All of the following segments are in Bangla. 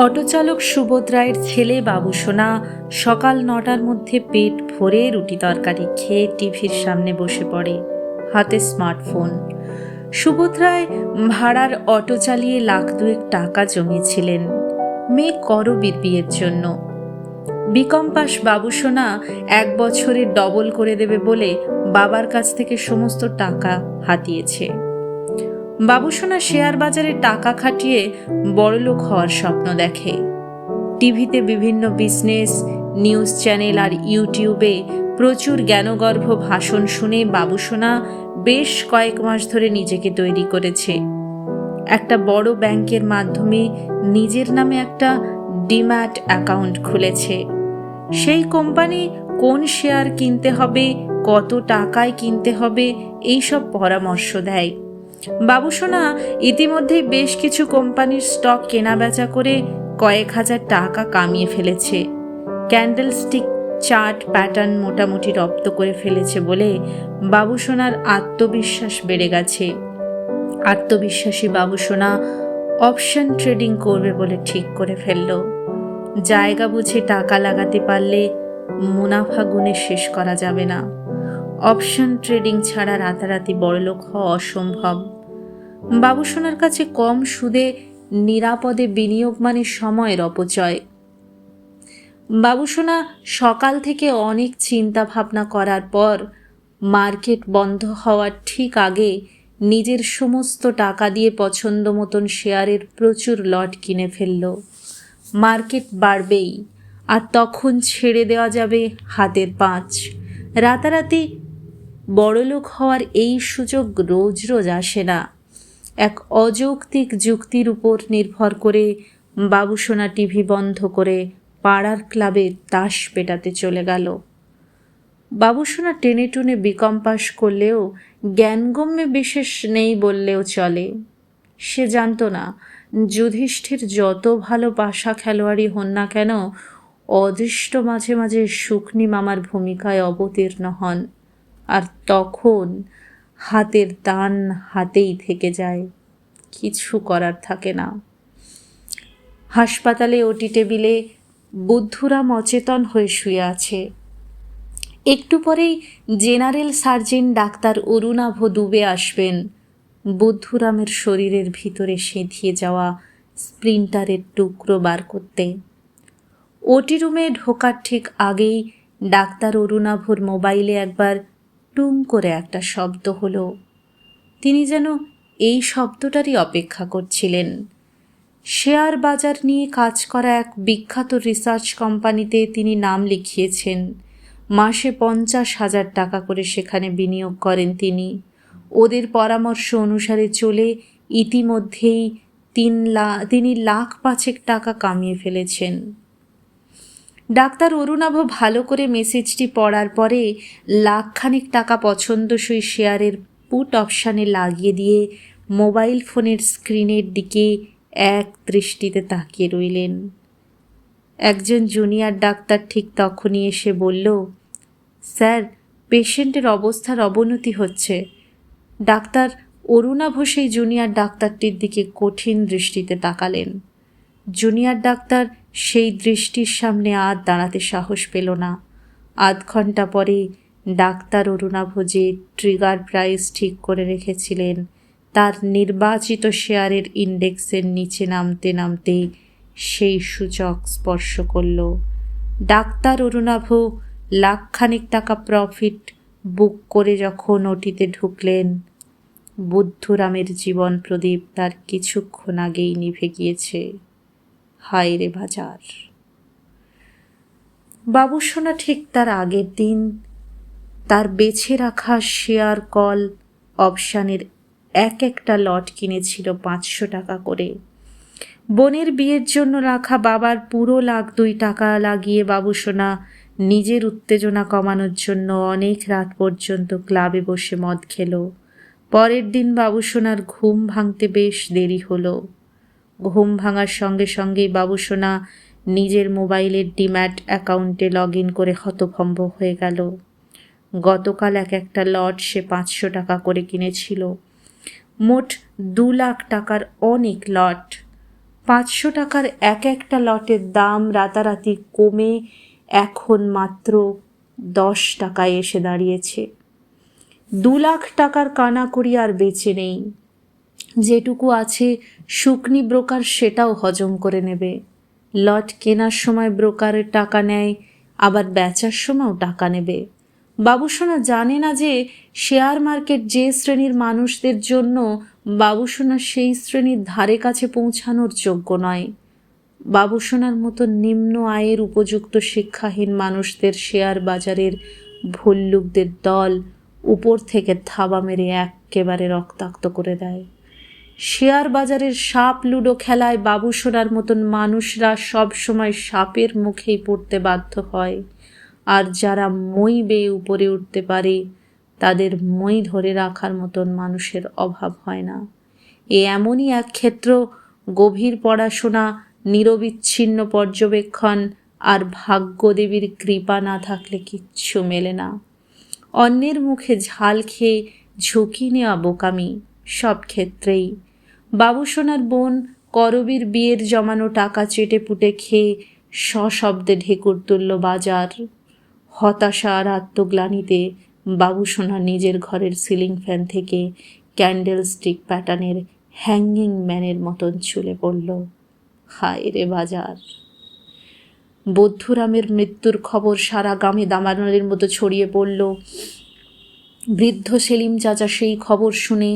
অটোচালক সুবোধ রায়ের ছেলে বাবুসোনা সকাল 9টার মধ্যে পেট ভরে রুটি তরকারি খেয়ে টিভির সামনে বসে পড়ে, হাতে স্মার্টফোন। সুবোধ রায় ভাড়ার অটো চালিয়ে লাখ দুয়েক টাকা জমিয়েছিলেন মেয়ে করবীর বিয়ের জন্য। বিকম পাস বাবুসোনা 1 বছরে ডবল করে দেবে বলে বাবার কাছ থেকে সমস্ত টাকা হাতিয়েছে। বাবুসোনা শেয়ার বাজারে টাকা খাটিয়ে বড়লোক হওয়ার স্বপ্ন দেখে। টিভিতে বিভিন্ন বিজনেস নিউজ চ্যানেল আর ইউটিউবে প্রচুর জ্ঞানগর্ভ ভাষণ শুনে বাবুসোনা বেশ কয়েক মাস ধরে নিজেকে তৈরি করেছে। একটা বড় ব্যাংকের মাধ্যমে নিজের নামে একটা ডিম্যাট অ্যাকাউন্ট খুলেছে। সেই কোম্পানি কোন শেয়ার কিনতে হবে, কত টাকায় কিনতে হবে, এইসব পরামর্শ দেয়। বাবুসোনা ইতিমধ্যেই বেশ কিছু কোম্পানির স্টক কেনাবেচা করে কয়েক হাজার টাকা কামিয়ে ফেলেছে। ক্যান্ডেলস্টিক চার্ট প্যাটার্ন মোটামুটি রপ্ত করে ফেলেছে বলে বাবুসোনার আত্মবিশ্বাস বেড়ে গেছে। আত্মবিশ্বাসী বাবুসোনা অপশন ট্রেডিং করবে বলে ঠিক করে ফেলল। জায়গা বুঝে টাকা লাগাতে পারলে মুনাফা গুণে শেষ করা যাবে না। অপশন ট্রেডিং ছাড়া রাতারাতি বড়লোক হওয়া অসম্ভব। বাবুসোনার কাছে কম সুদে নিরাপদে বিনিয়োগ মানে সময়ের অপচয়। বাবুসোনা সকাল থেকে অনেক চিন্তা ভাবনা করার পর মার্কেট বন্ধ হওয়ার ঠিক আগে নিজের সমস্ত টাকা দিয়ে পছন্দ মতন শেয়ারের প্রচুর লট কিনে ফেলল। মার্কেট বাড়বেই, আর তখন ছেড়ে দেওয়া যাবে হাতের পাঁচ। রাতারাতি বড়লোক হওয়ার এই সুযোগ রোজ রোজ আসে না। এক অযৌক্তিক যুক্তির উপর নির্ভর করে বাবুসোনা টিভি বন্ধ করে পাড়ার ক্লাবে তাস পেটাতে চলে গেল। বাবুসোনা টেনে টুনে বিকম পাস করলেও জ্ঞানগম্যে বিশেষ নেই বললেও চলে। সে জানত না যুধিষ্ঠির যত ভালো পাশা খেলোয়াড়ই হন না কেন, অদৃষ্ট মাঝে মাঝে শুকনি মামার ভূমিকায় অবতীর্ণ হন, আর তখন হাতের দান হাতেই থেকে যায়, কিছু করার থাকে না। হাসপাতালে ওটি টেবিলে বুদ্ধুরাম অচেতন হয়ে শুয়ে আছে। একটু পরেই general surgeon doctor Arunabha Dubey আসবেন বুদ্ধুরামের শরীরের ভিতরে সেঁধিয়ে যাওয়া স্প্লিন্টারের টুকরো বার করতে। ওটি রুমে ঢোকার ঠিক আগেই ডাক্তার অরুণাভর মোবাইলে একবার টুং করে একটা শব্দ হলো। তিনি যেন এই শব্দটারই অপেক্ষা করছিলেন। শেয়ার বাজার নিয়ে কাজ করা এক বিখ্যাত রিসার্চ কোম্পানিতে তিনি নাম লিখিয়েছেন। মাসে 50,000 টাকা করে সেখানে বিনিয়োগ করেন তিনি। ওদের পরামর্শ অনুসারে চলে ইতিমধ্যেই তিনি 5,00,000 টাকা কামিয়ে ফেলেছেন। ডাক্তার অরুণাভ ভালো করে মেসেজটি পড়ার পরে 1,00,000 টাকা পছন্দসই শেয়ারের পুট অপশানে লাগিয়ে দিয়ে মোবাইল ফোনের স্ক্রিনের দিকে এক দৃষ্টিতে তাকিয়ে রইলেন। একজন জুনিয়র ডাক্তার ঠিক তখনই এসে বলল, স্যার, পেশেন্টের অবস্থার অবনতি হচ্ছে। ডাক্তার অরুণাভ সেই জুনিয়র ডাক্তারটির দিকে কঠিন দৃষ্টিতে তাকালেন। জুনিয়র ডাক্তার সেই দৃষ্টির সামনে আর দাঁড়াতে সাহস পেল না। 0.5 ঘন্টা পরে ডাক্তার অরুণাভ যে ট্রিগার প্রাইস ঠিক করে রেখেছিলেন তার নির্বাচিত শেয়ারের ইন্ডেক্সের নিচে নামতে নামতে সেই সূচক স্পর্শ করল। ডাক্তার অরুণাভ 1,00,000 টাকা প্রফিট বুক করে যখন ওটিতে ঢুকলেন, বুদ্ধুরামের জীবন প্রদীপ তার কিছুক্ষণ আগেই নিভে গিয়েছে। হায় রে বাজার! বাবুসোনা ঠিক তার আগের দিন তার বেছে রাখা শেয়ার কল অপশানের একটা লট কিনেছিল 500 টাকা করে। বোনের বিয়ের জন্য রাখা বাবার পুরো 1,02,000 টাকা লাগিয়ে বাবুসোনা নিজের উত্তেজনা কমানোর জন্য অনেক রাত পর্যন্ত ক্লাবে বসে মদ খেল। পরের দিন বাবুসোনার ঘুম ভাঙতে বেশ দেরি হলো। ঘুম ভাঙার সঙ্গে সঙ্গেই বাবুসোনা নিজের মোবাইলের ডিম্যাট অ্যাকাউন্টে লগ ইন করে হতভম্ব হয়ে গেল। গতকাল একটা লট সে 500 টাকা করে কিনেছিল। মোট 2 লাখ টাকার অনেক লট। 500 টাকার একটা লটের দাম রাতারাতি কমে এখন মাত্র 10 টাকায় এসে দাঁড়িয়েছে। 2 লাখ টাকার কানাকড়ি আর বেঁচে নেই। যেটুকু আছে শুকনি ব্রোকার সেটাও হজম করে নেবে। লট কেনার সময় ব্রোকারের টাকা নেয়, আবার বেচার সময়ও টাকা নেবে। বাবুসোনা জানে না যে শেয়ার মার্কেট যে শ্রেণীর মানুষদের জন্য, বাবুসোনা সেই শ্রেণীর ধারে কাছে পৌঁছানোর যোগ্য নয়। বাবুসোনার মতো নিম্ন আয়ের উপযুক্ত শিক্ষাহীন মানুষদের শেয়ার বাজারের ভল্লুকদের দল উপর থেকে থাবা মেরে এক্কেবারে রক্তাক্ত করে দেয়। শেয়ার বাজারের সাপ লুডো খেলায় বাবুসোনার মতন মানুষরা সব সময় সাপের মুখেই পড়তে বাধ্য হয়, আর যারা মই বেয়ে উপরে উঠতে পারে তাদের মই ধরে রাখার মতন মানুষের অভাব হয় না। এমনই এক ক্ষেত্র। গভীর পড়াশোনা, নিরবিচ্ছিন্ন পর্যবেক্ষণ আর ভাগ্যদেবীর কৃপা না থাকলে কিচ্ছু মেলে না। অন্যের মুখে ঝাল খেয়ে ঝুঁকি নেওয়া বোকামি সব ক্ষেত্রেই। বাবুসোনার বোন করবীর বিয়ের জমানো টাকা চেটে পুটে খেয়ে সশব্দে ঢেকুর তুলল বাজার। হতাশা আর আত্মগ্লানিতে বাবুসোনা নিজের ঘরের সিলিং ফ্যান থেকে ক্যান্ডেল স্টিক প্যাটার্নের হ্যাঙ্গিং ম্যানের মতন চুলে পড়ল। হায় রে বাজার! বদ্ধুরামের মৃত্যুর খবর সারা গ্রামে দামানলের মতো ছড়িয়ে পড়ল। বৃদ্ধ সেলিম চাচা সেই খবর শুনে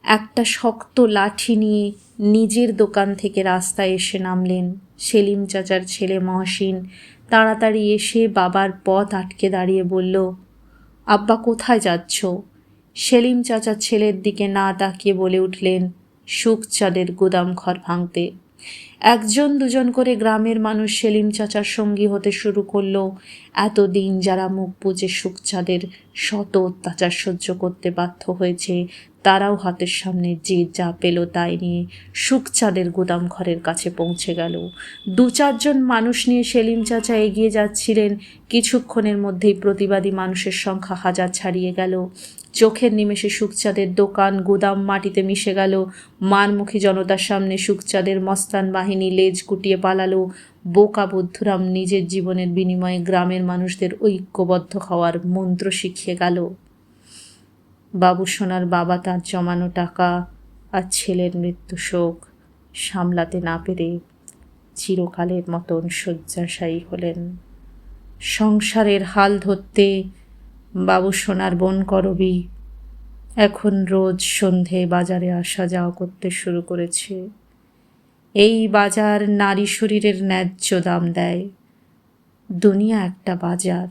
একটা শক্ত লাঠি নিয়ে নিজের দোকান থেকে রাস্তায় এসে নামলেন। সেলিম চাচার ছেলে মহসিন তাড়াতাড়ি এসে বাবার পথ আটকে দাঁড়িয়ে বলল, আব্বা কোথায় যাচ্ছ? সেলিম চাচার ছেলের দিকে না তাকিয়ে বলে উঠলেন, সুখচাঁদের গুদাম ঘর ভাঙতে। একজন দুজন করে গ্রামের মানুষ সেলিম চাচার সঙ্গী হতে শুরু করলো। এতদিন যারা মুখ বুজে সুখচাঁদের শত অত্যাচার সহ্য করতে বাধ্য হয়েছে, তারাও হাতের সামনে যে যা পেল তাই নিয়ে সুখচাঁদের গুদাম ঘরের কাছে পৌঁছে গেল। 2-4 জন মানুষ নিয়ে সেলিম চাচা এগিয়ে যাচ্ছিলেন। কিছুক্ষণের মধ্যেই প্রতিবাদী মানুষের সংখ্যা 1000 ছাড়িয়ে গেল। চোখের নিমেষে সুখচাঁদের দোকান গুদাম মাটিতে মিশে গেল। মারমুখী জনতার সামনে সুখচাঁদের মস্তান বাহিনী লেজ গুটিয়ে পালালো। বোকা বদ্ধুরাম নিজের জীবনের বিনিময়ে গ্রামের মানুষদের ঐক্যবদ্ধ হওয়ার মন্ত্র শিখিয়ে গেল। বাবুসোনার বাবা তার জমানো টাকা আর ছেলের মৃত্যু শোক সামলাতে না পেরে চিরকালের মতন শয্যাশায়ী হলেন। সংসারের হাল ধরতে বাবুসোনার বোন করবী এখন রোজ সন্ধে বাজারে আসা যাওয়া করতে শুরু করেছে। এই বাজার নারী শরীরের ন্যায্য দাম দেয়। দুনিয়া একটা বাজার,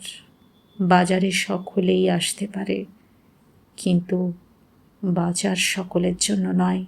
বাজারে সকলেই আসতে পারে, কিন্তু বাজার সকলের জন্য নয়।